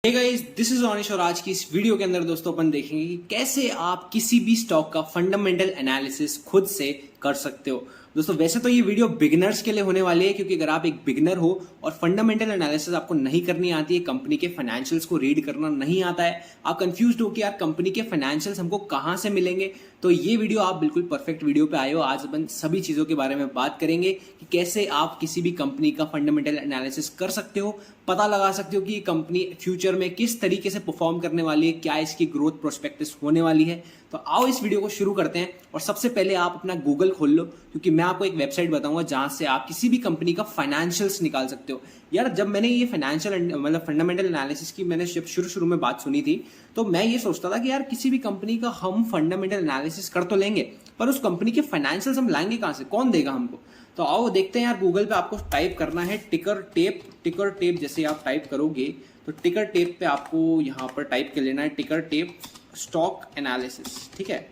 Hey guys, this is अनिश और आज की इस वीडियो के अंदर दोस्तों अपन देखेंगे कि कैसे आप किसी भी स्टॉक का फंडामेंटल एनालिसिस खुद से कर सकते हो। दोस्तों वैसे तो ये वीडियो बिगिनर्स के लिए होने वाली है, क्योंकि अगर आप एक बिगिनर हो और फंडामेंटल एनालिसिस आपको नहीं करनी आती है, कंपनी के फाइनेंशियल्स को रीड करना नहीं आता है, आप कंफ्यूज्ड हो कि यार कंपनी के फाइनेंशियल्स हमको कहाँ से मिलेंगे, तो ये वीडियो आप बिल्कुल परफेक्ट वीडियो पे आए हो। आज अपन सभी चीज़ों के बारे में बात करेंगे कि कैसे आप किसी भी कंपनी का फंडामेंटल एनालिसिस कर सकते हो, पता लगा सकते हो कि ये कंपनी फ्यूचर में किस तरीके से परफॉर्म करने वाली है, क्या इसकी ग्रोथ प्रोस्पेक्टस होने वाली है। तो आओ इस वीडियो को शुरू करते हैं। और सबसे पहले आप अपना गूगल खोल लो, क्योंकि मैं आपको एक वेबसाइट बताऊंगा जहां से आप किसी भी कंपनी का फाइनेंशियल्स निकाल सकते हो। यार जब मैंने ये फाइनेंशियल मतलब फंडामेंटल एनालिसिस की मैंने जब शुरू में बात सुनी थी, तो मैं ये सोचता था कि यार किसी भी कंपनी का हम फंडामेंटल एनालिसिस कर तो लेंगे, पर उस कंपनी के फाइनेंशियल्स हम लाएंगे कहां से, कौन देगा हमको। तो आओ देखते हैं यार, गूगल पे आपको टाइप करना है टिकर टेप। जैसे आप टाइप करोगे तो टिकर टेप पे आपको यहाँ पर टाइप कर लेना है टिकर टेप स्टॉक एनालिसिस। ठीक है,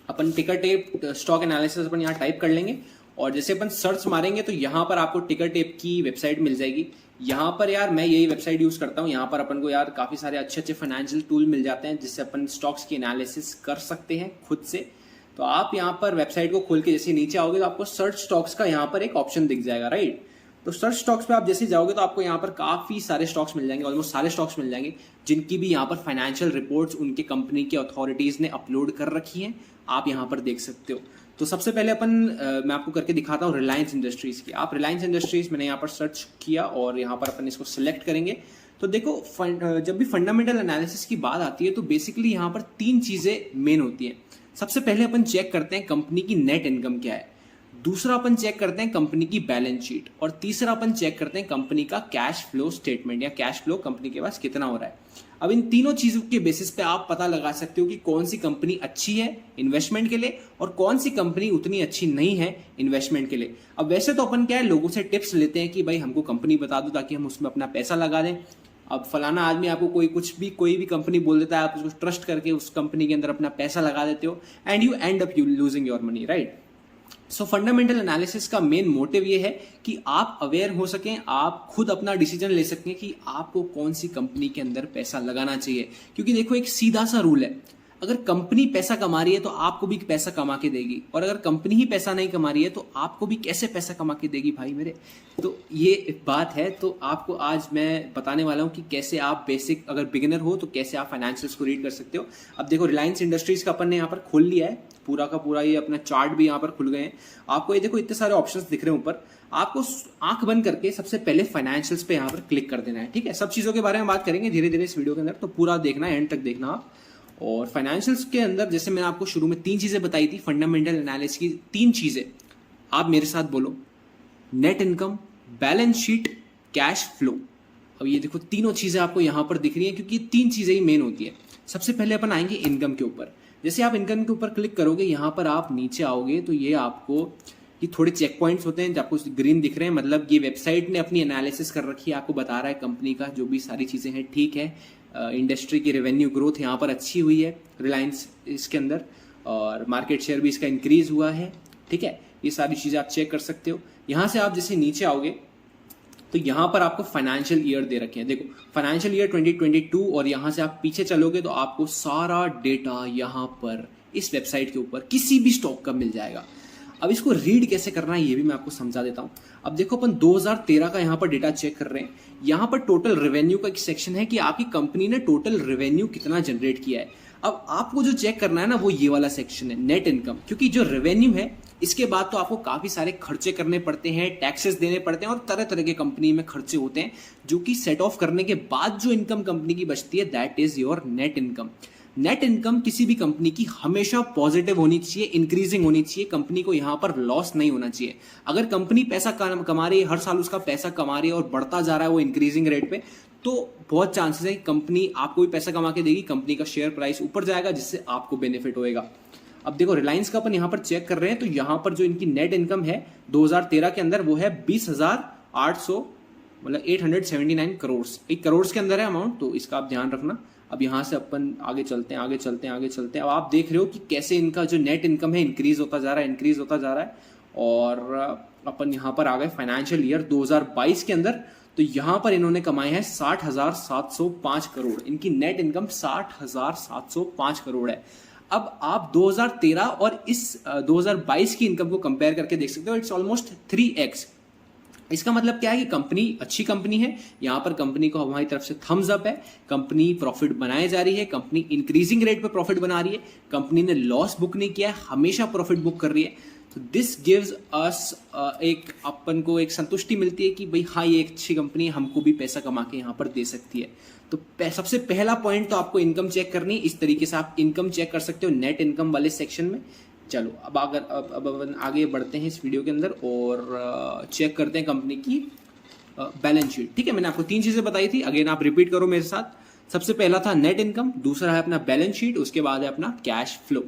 अपन टिकर टेप स्टॉक एनालिसिस अपन यहाँ टाइप कर लेंगे और जैसे अपन सर्च मारेंगे तो यहाँ पर आपको टिकर टेप की वेबसाइट मिल जाएगी। यहाँ पर यार मैं यही वेबसाइट यूज करता हूँ। यहाँ पर अपन को यार काफी सारे अच्छे फाइनेंशियल टूल मिल जाते हैं जिससे अपन स्टॉक्स की एनालिसिस कर सकते हैं खुद से। तो आप यहाँ पर वेबसाइट को खोल के जैसे नीचे आओगे तो आपको सर्च स्टॉक्स का यहाँ पर एक ऑप्शन दिख जाएगा, राइट। तो सर्च स्टॉक्स पे आप जैसे जाओगे तो आपको यहाँ पर काफी सारे स्टॉक्स मिल जाएंगे, ऑलमोस्ट सारे स्टॉक्स मिल जाएंगे जिनकी भी यहाँ पर फाइनेंशियल रिपोर्ट्स उनके कंपनी के अथॉरिटीज ने अपलोड कर रखी हैं, आप यहाँ पर देख सकते हो। तो सबसे पहले अपन मैं आपको करके दिखाता हूँ रिलायंस इंडस्ट्रीज की। आप रिलायंस इंडस्ट्रीज मैंने यहाँ पर सर्च किया और यहाँ पर अपन इसको सिलेक्ट करेंगे। तो देखो जब भी फंडामेंटल एनालिसिस की बात आती है तो बेसिकली यहाँ पर तीन चीजें मेन होती हैं। सबसे पहले अपन चेक करते हैं कंपनी की नेट इनकम क्या है, दूसरा अपन चेक करते हैं कंपनी की बैलेंस शीट, और तीसरा अपन चेक करते हैं कंपनी का कैश फ्लो स्टेटमेंट या कैश फ्लो कंपनी के पास कितना हो रहा है। अब इन तीनों चीजों के बेसिस पे आप पता लगा सकते हो कि कौन सी कंपनी अच्छी है इन्वेस्टमेंट के लिए और कौन सी कंपनी उतनी अच्छी नहीं है इन्वेस्टमेंट के लिए। अब वैसे तो अपन क्या है, लोगों से टिप्स लेते हैं कि भाई हमको कंपनी बता दो ताकि हम उसमें अपना पैसा लगा दें। अब फलाना आदमी आपको कोई भी कंपनी बोल देता है, आप उसको ट्रस्ट करके उस कंपनी के अंदर अपना पैसा लगा देते हो and you and up losing your money, right. So fundamental analysis का मेन मोटिव ये है कि आप अवेयर हो सकें, आप खुद अपना डिसीजन ले सकें कि आपको कौन सी कंपनी के अंदर पैसा लगाना चाहिए। क्योंकि देखो एक सीधा सा रूल है, अगर कंपनी पैसा कमा रही है तो आपको भी पैसा कमा के देगी, और अगर कंपनी ही पैसा नहीं कमा रही है तो आपको भी कैसे पैसा कमा के देगी भाई मेरे। तो ये बात है। तो आपको आज मैं बताने वाला हूं कि कैसे आप बेसिक, अगर बिगिनर हो तो कैसे आप फाइनेंशियल्स को रीड कर सकते हो। अब देखो रिलायंस इंडस्ट्रीज का अपन ने यहाँ पर खोल लिया है, पूरा का पूरा ये अपना चार्ट भी यहाँ पर खुल गए हैं। आपको ये देखो इतने सारे ऑप्शंस दिख रहे हैं ऊपर, आपको आंख बंद करके सबसे पहले फाइनेंशियल्स पे यहाँ पर क्लिक कर देना है। ठीक है, सब चीजों के बारे में बात करेंगे धीरे धीरे इस वीडियो के अंदर, तो पूरा देखना है, एंड तक देखना आप। और फाइनेंशियल्स के अंदर जैसे मैंने आपको शुरू में तीन चीजें बताई थी फंडामेंटल एनालिसिस की, तीन चीजें आप मेरे साथ बोलो, net income, balance sheet, cash flow. अब ये देखो तीनों चीजें आपको यहां पर दिख रही हैं क्योंकि तीन चीजें ही मेन होती है। सबसे पहले अपन आएंगे इनकम के ऊपर। जैसे आप इनकम के ऊपर क्लिक करोगे, यहां पर आप नीचे आओगे तो ये आपको ये थोड़े चेक पॉइंट्स होते हैं जो आपको ग्रीन दिख रहे हैं, मतलब ये वेबसाइट ने अपनी एनालिसिस कर रखी है, आपको बता रहा है कंपनी का जो भी सारी चीजें हैं ठीक है। इंडस्ट्री की रेवेन्यू ग्रोथ यहाँ पर अच्छी हुई है रिलायंस इसके अंदर, और मार्केट शेयर भी इसका इंक्रीज हुआ है। ठीक है, ये सारी चीजें आप चेक कर सकते हो। यहाँ से आप जैसे नीचे आओगे तो यहाँ पर आपको फाइनेंशियल ईयर दे रखे हैं, देखो फाइनेंशियल ईयर 2022, और यहाँ से आप पीछे चलोगे तो आपको सारा डेटा यहाँ पर इस वेबसाइट के ऊपर किसी भी स्टॉक का मिल जाएगा। अब इसको रीड कैसे करना है ये भी मैं आपको समझा देता हूं। अब देखो अपन 2013 का यहाँ पर डेटा चेक कर रहे हैं। यहाँ पर टोटल रेवेन्यू का एक सेक्शन है कि आपकी कंपनी ने टोटल रेवेन्यू कितना जनरेट किया है। अब आपको जो चेक करना है ना वो ये वाला सेक्शन है, नेट इनकम, क्योंकि जो रेवेन्यू है इसके बाद तो आपको काफी सारे खर्चे करने पड़ते हैं, टैक्सेस देने पड़ते हैं और तरह तरह के कंपनी में खर्चे होते हैं, जो कि सेट ऑफ करने के बाद जो इनकम कंपनी की बचती है that is your net income. Net income किसी भी कंपनी की हमेशा पॉजिटिव होनी चाहिए, इंक्रीजिंग होनी चाहिए, कंपनी को यहां पर लॉस नहीं होना चाहिए। अगर कंपनी पैसा कमा रही है, हर साल उसका पैसा कमा रही है और बढ़ता जा रहा है वो इंक्रीजिंग रेट पे, तो बहुत चांसेस है कि कंपनी आपको भी पैसा कमा के देगी, कंपनी का शेयर प्राइस ऊपर जाएगा जिससे आपको बेनिफिट होएगा। अब देखो रिलायंस का अपन यहाँ पर चेक कर रहे हैं तो यहाँ पर जो इनकी नेट इनकम है 2013 के अंदर वो है 20,800 मतलब 879 करोड़, एक करोड़ के अंदर है अमाउंट, तो इसका आप ध्यान रखना। अब यहाँ से अपन आगे चलते हैं। अब आप देख रहे हो कि कैसे इनका जो नेट इनकम है इंक्रीज होता जा रहा है, और अपन यहाँ पर आ गए फाइनेंशियल ईयर 2022 के अंदर। तो यहाँ पर इन्होंने कमाए हैं 60,705 करोड़। इनकी नेट इनकम 60,705 करोड़ है। अब आप 2013 और इस 2022 की इनकम को कंपेयर करके देख सकते हो, इट्स ऑलमोस्ट 3x। इसका मतलब क्या है कि कंपनी अच्छी कंपनी है, यहाँ पर कंपनी को हमारी तरफ से थम्स अप है, कंपनी प्रॉफिट बनाए जा रही है, कंपनी इंक्रीजिंग रेट पे प्रॉफिट बना रही है, कंपनी ने लॉस बुक नहीं किया है, हमेशा प्रॉफिट बुक कर रही है। तो दिस गिव्स अस एक अपन को एक संतुष्टि मिलती है कि भाई हाँ ये एक अच्छी कंपनी है, हमको भी पैसा कमा के यहाँ पर दे सकती है। तो सबसे पहला पॉइंट तो आपको इनकम चेक करनी है। इस तरीके से आप इनकम चेक कर सकते हो नेट इनकम वाले सेक्शन में। चलो अब अब आगे बढ़ते हैं इस वीडियो के अंदर और चेक करते हैं कंपनी की बैलेंस शीट। ठीक है, मैंने आपको 3 चीजें बताई थी, अगेन आप रिपीट करो मेरे साथ। सबसे पहला था नेट इनकम, दूसरा है अपना बैलेंस शीट, उसके बाद है अपना कैश फ्लो।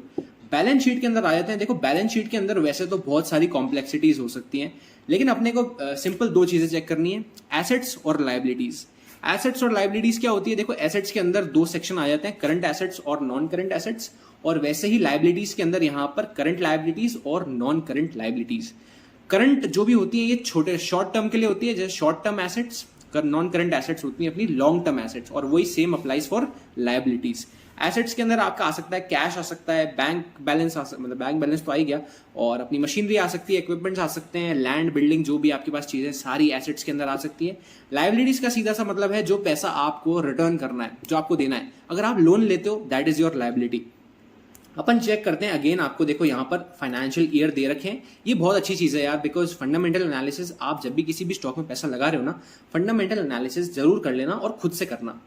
बैलेंस शीट के अंदर आ जाते हैं। देखो बैलेंस शीट के अंदर वैसे तो बहुत सारी कॉम्प्लेक्सिटीज हो सकती हैं, लेकिन अपने को सिंपल 2 चीजें चेक करनी है, एसेट्स और लाइबिलिटीज। एसेट्स और लाइबिलिटीज क्या होती है? देखो एसेट्स के अंदर 2 सेक्शन आ जाते हैं, करंट एसेट्स और नॉन करंट एसेट्स। और वैसे ही लाइबिलिटीज के अंदर यहाँ पर करंट लाइबिलिटीज और नॉन करंट लाइबिलिटीज। करंट जो भी होती है ये छोटे शॉर्ट टर्म के लिए होती है, जैसे short term assets. Non current assets होती है अपनी लॉन्ग टर्म एसेट्स, और वही same applies for liabilities. Assets के अंदर आपका आ सकता है कैश, आ सकता है बैंक बैलेंस, मतलब बैंक बैलेंस तो आ ही गया, और अपनी मशीनरी आ सकती है, इक्विपमेंट्स आ सकते हैं, लैंड बिल्डिंग जो भी आपके पास चीजें सारी एसेट्स के अंदर आ सकती है। लाइबिलिटीज का सीधा सा मतलब है जो पैसा आपको रिटर्न करना है, जो आपको देना है। अगर आप लोन लेते हो दैट इज योर लाइबिलिटी। अपन चेक करते हैं अगेन, आपको देखो यहाँ पर फाइनेंशियल ईयर दे रखे हैं। ये बहुत अच्छी चीज है यार, बिकॉज फंडामेंटल एनालिसिस आप जब भी किसी भी स्टॉक में पैसा लगा रहे हो ना, फंडामेंटल एनालिसिस जरूर कर लेना और खुद से करना।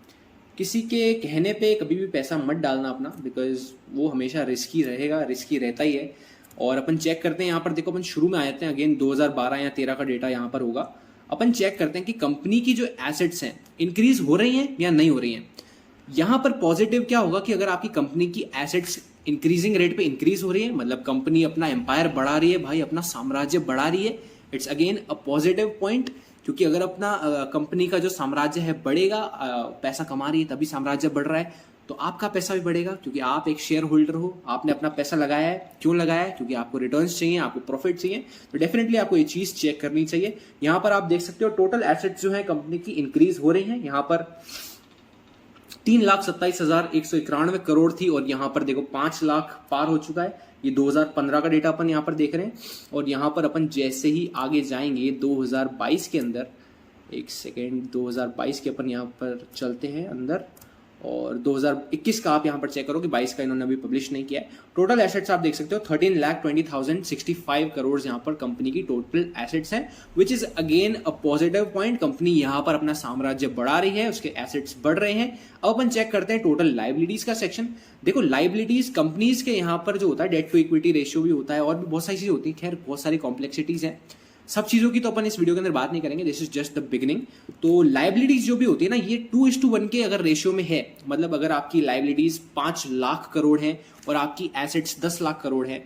किसी के कहने पे कभी भी पैसा मत डालना अपना, बिकॉज वो हमेशा रिस्की रहेगा, रिस्की रहता ही है। और अपन चेक करते हैं यहाँ पर, देखो अपन शुरू में आ जाते हैं, अगेन 2012 या 13 का डेटा यहाँ पर होगा। अपन चेक करते हैं कि कंपनी की जो एसेट्स हैं इंक्रीज हो रही हैं या नहीं हो रही हैं। यहाँ पर पॉजिटिव क्या होगा कि अगर आपकी कंपनी की एसेट्स इंक्रीजिंग रेट पे इंक्रीज हो रही है, मतलब कंपनी अपना एम्पायर बढ़ा रही है भाई, अपना साम्राज्य बढ़ा रही है, it's again a positive point. क्योंकि अगर अपना कंपनी का जो साम्राज्य है बढ़ेगा, पैसा कमा रही है तभी साम्राज्य बढ़ रहा है, तो आपका पैसा भी बढ़ेगा, क्योंकि आप एक शेयर होल्डर हो, आपने अपना पैसा लगाया है। क्यों लगाया है? क्योंकि आपको रिटर्न्स चाहिए, आपको प्रॉफिट चाहिए। तो डेफिनेटली आपको ये चीज चेक करनी चाहिए। यहाँ पर आप देख सकते हो टोटल एसेट्स जो है कंपनी की इंक्रीज हो रही है। यहाँ पर 3,27,191 करोड़ थी, और यहाँ पर देखो 5 लाख पार हो चुका है। ये 2015 का डेटा अपन यहाँ पर देख रहे हैं। और यहाँ पर अपन जैसे ही आगे जाएंगे 2022 के अंदर, एक सेकेंड, 2022 के अपन यहाँ पर चलते हैं अंदर, और 2021 का आप यहाँ पर चेक करो कि 22 का इन्होंने अभी पब्लिश नहीं किया है। टोटल एसेट्स आप देख सकते हो 13,20,065 करोड़ यहाँ पर कंपनी की टोटल एसेट्स हैं, which is again a positive point. Company यहाँ पर अपना साम्राज्य बढ़ा रही है, उसके एसेट्स बढ़ रहे हैं। अब अपन चेक करते हैं टोटल लाइबिलिटीज का सेक्शन। देखो लाइबिलिटीज कंपनीज के यहाँ पर जो होता है डेट टू इक्विटी रेशियो भी होता है, और भी बहुत सारी चीजें होती है। खैर बहुत सारी कॉम्प्लेक्सिटीज हैं, सब चीजों की तो अपन इस वीडियो के अंदर बात नहीं करेंगे, this is just the beginning. तो लाइबिलिटीज जो भी होती है ना, ये 2:1 के अगर रेशियो में है, मतलब अगर आपकी लाइबिलिटीज 5 लाख करोड़ है और आपकी एसेट्स 10 लाख करोड़ है,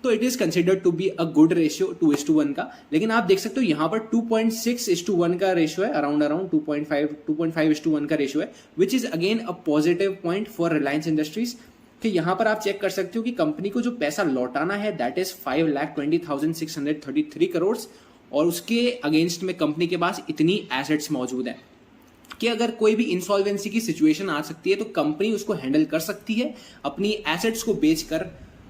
तो it is considered to be a good ratio 2:1 का। लेकिन आप देख सकते हो यहाँ पर 2.6:1 का रेशियो है, अराउंड 2.5:1 का रेशियो है, which is again a positive point for Reliance industries. कि यहाँ पर आप चेक कर सकते हो कि कंपनी को जो पैसा लौटाना है दैट इज 5,20,633 करोड़, और उसके अगेंस्ट में कंपनी के पास इतनी एसेट्स मौजूद है कि अगर कोई भी इंसॉल्वेंसी की सिचुएशन आ सकती है तो कंपनी उसको हैंडल कर सकती है अपनी एसेट्स को बेचकर।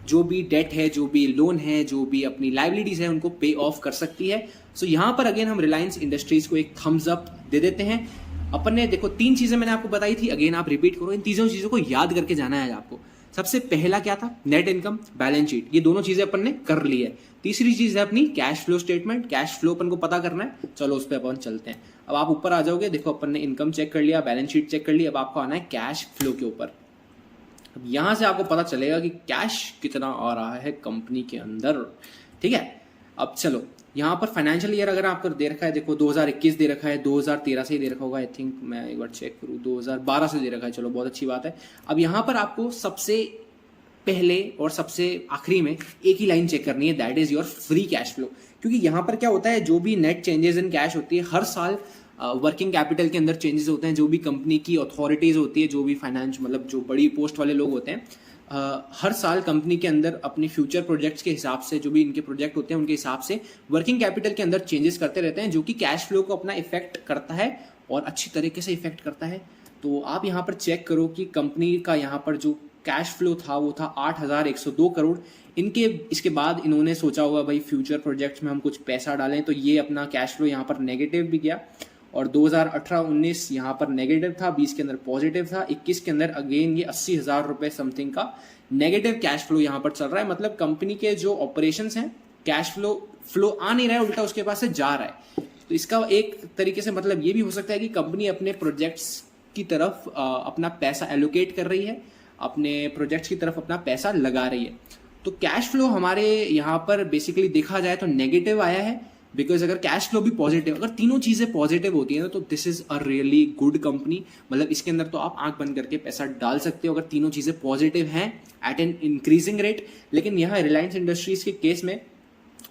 जो भी डेट है, जो भी लोन है, जो भी अपनी लाइबिलिटीज है, उनको पे ऑफ कर सकती है। सो यहाँ पर अगेन हम रिलायंस इंडस्ट्रीज को एक थम्स अप दे देते हैं। अपन ने देखो 3 चीजें मैंने आपको बताई थी, अगेन आप रिपीट करो, इन तीनों चीजों को याद करके जाना है आपको। सबसे पहला क्या था? नेट इनकम, बैलेंस शीट, ये दोनों चीजें अपन ने कर ली है। तीसरी चीज है अपनी cash flow statement, cash flow अपन को पता करना है। चलो उस पर अपन चलते हैं। अब आप ऊपर आ जाओगे, देखो अपन ने इनकम चेक कर लिया, बैलेंस शीट चेक कर लिया, अब आपको आना है कैश फ्लो के ऊपर। अब यहां से आपको पता चलेगा कि कैश कितना आ रहा है कंपनी के अंदर। ठीक है, अब चलो यहाँ पर फाइनेंशियल ईयर अगर आपको दे रखा है, देखो 2021 दे रखा है, 2013 से ही दे रखा होगा, आई थिंक मैं एक बार चेक करूँ, 2012 से दे रखा है, चलो बहुत अच्छी बात है। अब यहाँ पर आपको सबसे पहले और सबसे आखिरी में एक ही लाइन चेक करनी है, that is your free cash flow. क्योंकि यहाँ पर क्या होता है, जो भी नेट चेंजेस इन कैश होती है, हर साल वर्किंग कैपिटल के अंदर चेंजेस होते हैं, जो भी कंपनी की अथॉरिटीज होती है, जो भी फाइनेंस मतलब जो बड़ी पोस्ट वाले लोग होते हैं, हर साल कंपनी के अंदर अपने फ्यूचर प्रोजेक्ट्स के हिसाब से, जो भी इनके प्रोजेक्ट होते हैं उनके हिसाब से वर्किंग कैपिटल के अंदर चेंजेस करते रहते हैं, जो कि कैश फ्लो को अपना इफेक्ट करता है और अच्छी तरीके से इफेक्ट करता है। तो आप यहाँ पर चेक करो कि कंपनी का यहाँ पर जो कैश फ्लो था वो था 8,102 करोड़। इसके बाद इन्होंने सोचा होगा भाई फ्यूचर प्रोजेक्ट्स में हम कुछ पैसा डालें, तो ये अपना कैश फ्लो यहाँ पर नेगेटिव भी गया। और 2018-19 यहाँ पर नेगेटिव था, 20 के अंदर पॉजिटिव था, 21 के अंदर अगेन ये 80,000 रुपए समथिंग का नेगेटिव कैश फ्लो यहाँ पर चल रहा है। मतलब कंपनी के जो ऑपरेशंस हैं, कैश फ्लो आ नहीं रहा है, उल्टा उसके पास से जा रहा है। तो इसका एक तरीके से मतलब ये भी हो सकता है कि कंपनी अपने प्रोजेक्ट्स की तरफ अपना पैसा एलोकेट कर रही है, अपने प्रोजेक्ट्स की तरफ अपना पैसा लगा रही है। तो कैश फ्लो हमारे यहाँ पर बेसिकली देखा जाए तो नेगेटिव आया है, बिकॉज अगर कैश फ्लो भी पॉजिटिव, अगर तीनों चीज़ें पॉजिटिव होती हैं तो this is a really good company. मतलब इसके अंदर तो आप आंख बंद करके पैसा डाल सकते हो अगर तीनों चीज़ें पॉजिटिव हैं एट एन इंक्रीजिंग रेट। लेकिन यहाँ रिलायंस इंडस्ट्रीज के केस में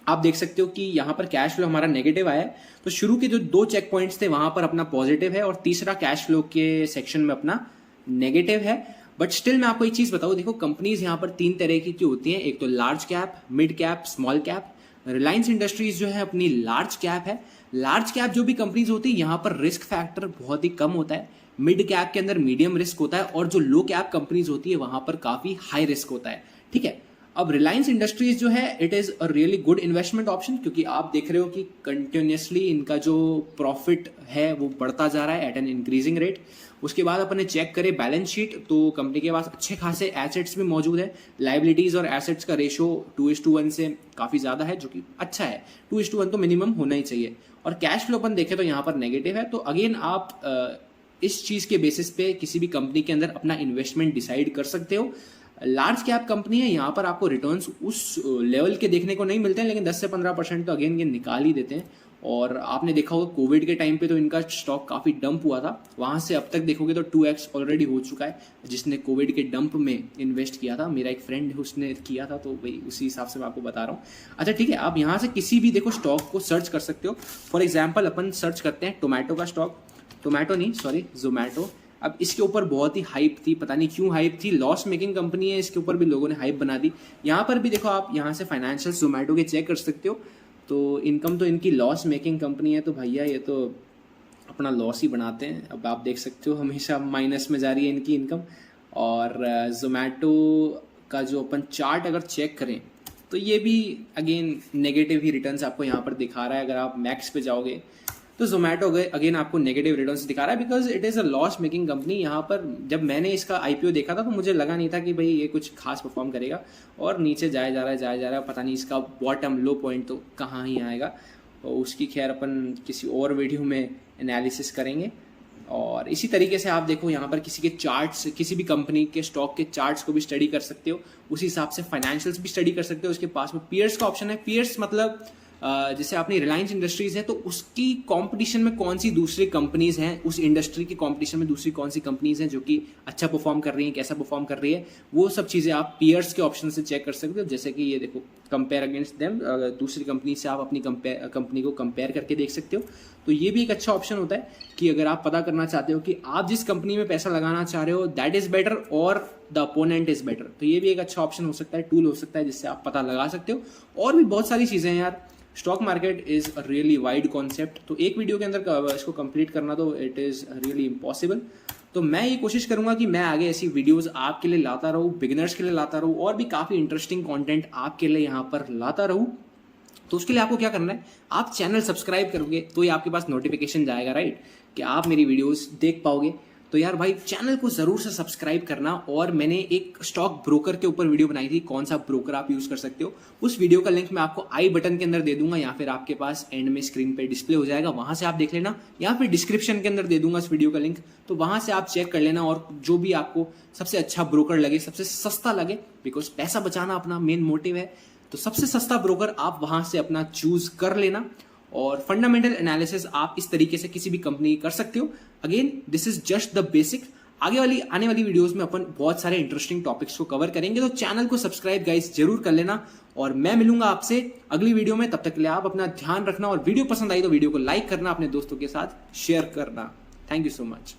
आप देख सकते हो कि यहाँ पर कैश फ्लो हमारा नेगेटिव आया है। तो शुरू के जो 2 चेक पॉइंट्स थे वहां पर अपना पॉजिटिव है और तीसरा कैश फ्लो के सेक्शन में अपना नेगेटिव है। बट स्टिल मैं आपको एक चीज बताऊं, देखो कंपनीज यहाँ पर 3 तरह की होती हैं, एक तो large cap, mid cap, small cap. Reliance industries जो है अपनी लार्ज कैप है। लार्ज कैप जो भी कंपनीज होती है यहाँ पर रिस्क फैक्टर बहुत ही कम होता है, मिड कैप के अंदर मीडियम रिस्क होता है और जो लो कैप कंपनीज होती है वहां पर काफी हाई रिस्क होता है। ठीक है, अब रिलायंस इंडस्ट्रीज जो है it is a really good investment option, क्योंकि आप देख रहे हो कि कंटिन्यूसली इनका जो प्रॉफिट है वो बढ़ता जा रहा है एट एन इंक्रीजिंग रेट। उसके बाद अपन चेक करें बैलेंस शीट, तो कंपनी के पास अच्छे खासे एसेट्स भी मौजूद है। लाइबिलिटीज और एसेट्स का रेशो 2:1 से काफी ज्यादा है, जो कि अच्छा है। 2:1 तो मिनिमम होना ही चाहिए। और कैश फ्लो अपन देखें तो यहाँ पर नेगेटिव है। तो अगेन आप इस चीज के बेसिस पे किसी भी कंपनी के अंदर अपना इन्वेस्टमेंट डिसाइड कर सकते हो। लार्ज कैप कंपनी है, यहाँ पर आपको रिटर्न्स उस लेवल के देखने को नहीं मिलते हैं, लेकिन 10 से 15% तो अगेन ये निकाल ही देते हैं। और आपने देखा होगा कोविड के टाइम पे तो इनका स्टॉक काफी डंप हुआ था, वहां से अब तक देखोगे तो 2x ऑलरेडी हो चुका है। जिसने कोविड के डंप में इन्वेस्ट किया था, मेरा एक फ्रेंड है उसने किया था, तो भाई उसी हिसाब से मैं आपको बता रहा हूँ। अच्छा ठीक है, आप यहाँ से किसी भी देखो स्टॉक को सर्च कर सकते हो। फॉर एग्जाम्पल अपन सर्च करते हैं टोमेटो का स्टॉक, टोमेटो नहीं सॉरी जोमैटो। अब इसके ऊपर बहुत ही हाइप थी, पता नहीं क्यों हाइप थी, लॉस मेकिंग कंपनी है, इसके ऊपर भी लोगों ने हाइप बना दी। यहाँ पर भी देखो आप यहाँ से फाइनेंशियल जोमैटो के चेक कर सकते हो, तो इनकम तो इनकी लॉस मेकिंग कंपनी है, तो भैया ये तो अपना लॉस ही बनाते हैं। अब आप देख सकते हो हमेशा माइनस में जा रही है इनकी इनकम। और जोमैटो का जो अपन चार्ट अगर चेक करें तो ये भी अगेन नेगेटिव ही रिटर्न्स आपको यहाँ पर दिखा रहा है। अगर आप मैक्स पे जाओगे तो जोमैटो अगेन आपको नेगेटिव रिटर्न्स दिखा रहा है, because it is a loss making company. यहाँ पर जब मैंने इसका आईपीओ देखा था तो मुझे लगा नहीं था कि भाई ये कुछ खास परफॉर्म करेगा, और नीचे जाया जा रहा है, पता नहीं इसका बॉटम लो पॉइंट तो कहाँ ही आएगा। और उसकी खैर अपन किसी और वीडियो में एनालिसिस करेंगे। और इसी तरीके से आप देखो यहाँ पर किसी के चार्ट्स, किसी भी कंपनी के स्टॉक के चार्ट्स को भी स्टडी कर सकते हो, उसी हिसाब से फाइनेंशियल्स भी स्टडी कर सकते हो। उसके पास में पीयर्स का ऑप्शन है। पीयर्स मतलब जैसे आपने रिलायंस इंडस्ट्रीज है तो उसकी कंपटीशन में कौन सी दूसरी कंपनीज हैं, उस इंडस्ट्री की कंपटीशन में दूसरी कौन सी कंपनीज हैं जो कि अच्छा परफॉर्म कर रही हैं, कैसा परफॉर्म कर रही है, वो सब चीज़ें आप पीयर्स के ऑप्शन से चेक कर सकते हो। जैसे कि ये देखो कंपेयर अगेंस्ट देम, दूसरी कंपनी से आप अपनी कंपनी को कंपेयर करके देख सकते हो। तो ये भी एक अच्छा ऑप्शन होता है कि अगर आप पता करना चाहते हो कि आप जिस कंपनी में पैसा लगाना चाह रहे हो दैट इज बेटर और द अपोनेंट इज बेटर, तो ये भी एक अच्छा ऑप्शन हो सकता है, टूल हो सकता है जिससे आप पता लगा सकते हो। और भी बहुत सारी चीज़ें हैं यार। Stock market is a really wide concept, तो एक वीडियो के अंदर इसको कंप्लीट करना तो इट इज रियली इम्पॉसिबल। तो मैं ये कोशिश करूंगा कि मैं आगे ऐसी वीडियोस आपके लिए लाता रहूं, बिगिनर्स के लिए लाता रहूं, और भी काफी इंटरेस्टिंग कंटेंट आपके लिए यहाँ पर लाता रहूं। तो उसके लिए आपको क्या करना है, आप चैनल सब्सक्राइब करोगे तो ये आपके पास नोटिफिकेशन जाएगा, राइट, कि आप मेरी वीडियोस देख पाओगे। तो यार भाई चैनल को जरूर से सब्सक्राइब करना। और मैंने एक स्टॉक ब्रोकर के ऊपर वीडियो बनाई थी, कौन सा ब्रोकर आप यूज कर सकते हो, उस वीडियो का लिंक मैं आपको आई बटन के अंदर दे दूंगा, या फिर आपके पास एंड में स्क्रीन पे डिस्प्ले हो जाएगा, वहां से आप देख लेना, या फिर डिस्क्रिप्शन के अंदर दे दूंगा इस वीडियो का लिंक, तो वहां से आप चेक कर लेना। और जो भी आपको सबसे अच्छा ब्रोकर लगे, सबसे सस्ता लगे, बिकॉज पैसा बचाना अपना मेन मोटिव है, तो सबसे सस्ता ब्रोकर आप वहां से अपना चूज कर लेना। और फंडामेंटल एनालिसिस आप इस तरीके से किसी भी कंपनी कर सकते हो। Again this is just the basic. आने वाली वीडियोस में अपन बहुत सारे इंटरेस्टिंग टॉपिक्स को कवर करेंगे, तो चैनल को सब्सक्राइब गाइस जरूर कर लेना। और मैं मिलूंगा आपसे अगली वीडियो में, तब तक के लिए आप अपना ध्यान रखना, और वीडियो पसंद आई तो वीडियो को लाइक करना, अपने दोस्तों के साथ शेयर करना। Thank you so much.